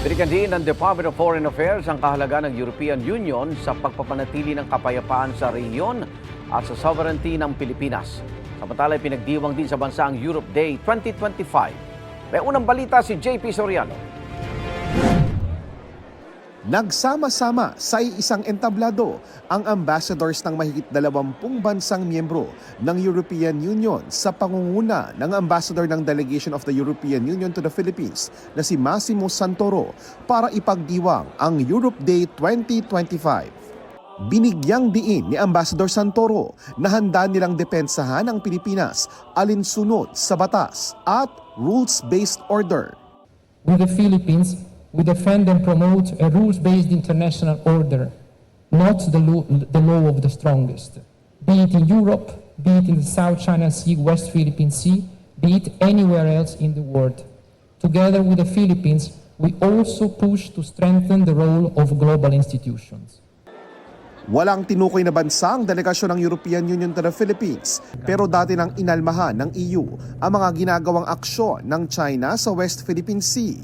Binigyang ng Department of Foreign Affairs ang kahalagaan ng European Union sa pagpapanatili ng kapayapaan sa rehiyon at sa sovereignty ng Pilipinas. Samantala, pinagdiwang din sa bansa ang Europe Day 2025. May unang balita si JP Soriano. Nagsama-sama sa isang entablado ang ambassadors ng mahigit 20 bansang miyembro ng European Union sa pangunguna ng ambassador ng Delegation of the European Union to the Philippines na si Massimo Santoro para ipagdiwang ang Europe Day 2025. Binigyang diin ni Ambassador Santoro na handa nilang depensahan ang Pilipinas alinsunod sa batas at rules-based order. With the Philippines, we defend and promote a rules-based international order, not the law of the strongest. Be it in Europe, be it in the South China Sea, West Philippine Sea, be it anywhere else in the world. Together with the Philippines, we also push to strengthen the role of global institutions. Walang tinukoy na bansa ang delegasyon ng European Union to the Philippines, pero dati nang inalmahan ng EU ang mga ginagawang aksyon ng China sa West Philippine Sea.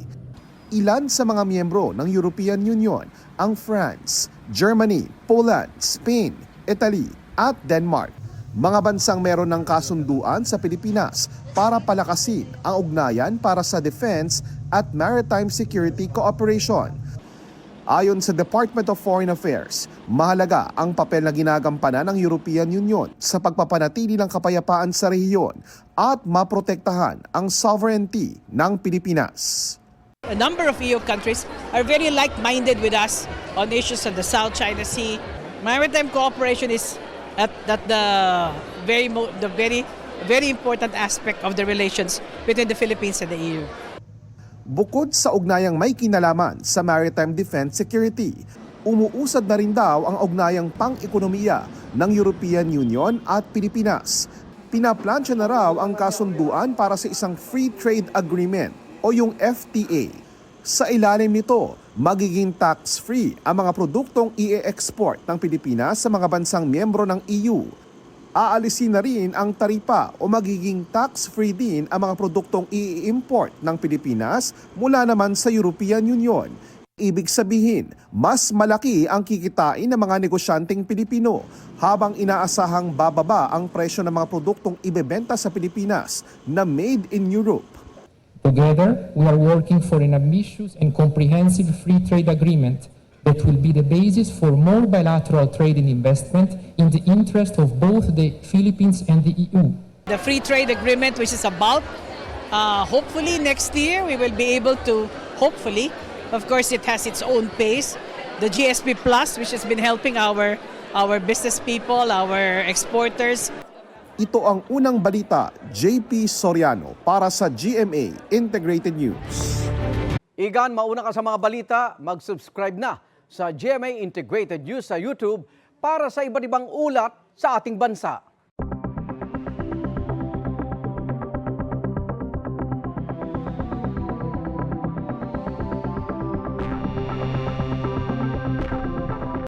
Ilan sa mga miyembro ng European Union ang France, Germany, Poland, Spain, Italy at Denmark. Mga bansang meron ng kasunduan sa Pilipinas para palakasin ang ugnayan para sa defense at maritime security cooperation. Ayon sa Department of Foreign Affairs, mahalaga ang papel na ginagampanan ng European Union sa pagpapanatili ng kapayapaan sa rehiyon at maprotektahan ang sovereignty ng Pilipinas. A number of EU countries are very like-minded with us on issues of the South China Sea. Maritime cooperation is at the very important aspect of the relations between the Philippines and the EU. Bukod sa ugnayang may kinalaman sa maritime defense security, umuusad na rin daw ang ugnayang pang-ekonomiya ng European Union at Pilipinas. Pinaplansya na raw ang kasunduan para sa isang free trade agreement o yung FTA. Sa ilalim nito, magiging tax-free ang mga produktong i-export ng Pilipinas sa mga bansang miyembro ng EU. Aalisin na rin ang taripa o magiging tax-free din ang mga produktong i-import ng Pilipinas mula naman sa European Union. Ibig sabihin, mas malaki ang kikitain ng mga negosyanteng Pilipino habang inaasahang bababa ang presyo ng mga produktong ibebenta sa Pilipinas na made in Europe. Together, we are working for an ambitious and comprehensive free trade agreement that will be the basis for more bilateral trade and investment in the interest of both the Philippines and the EU. The free trade agreement, which is about, hopefully next year we will be able to, hopefully, of course it has its own pace, the GSP Plus, which has been helping our business people, our exporters. Ito ang unang balita, JP Soriano para sa GMA Integrated News. Igan, mauna ka sa mga balita, mag-subscribe na sa GMA Integrated News sa YouTube para sa iba't ibang ulat sa ating bansa.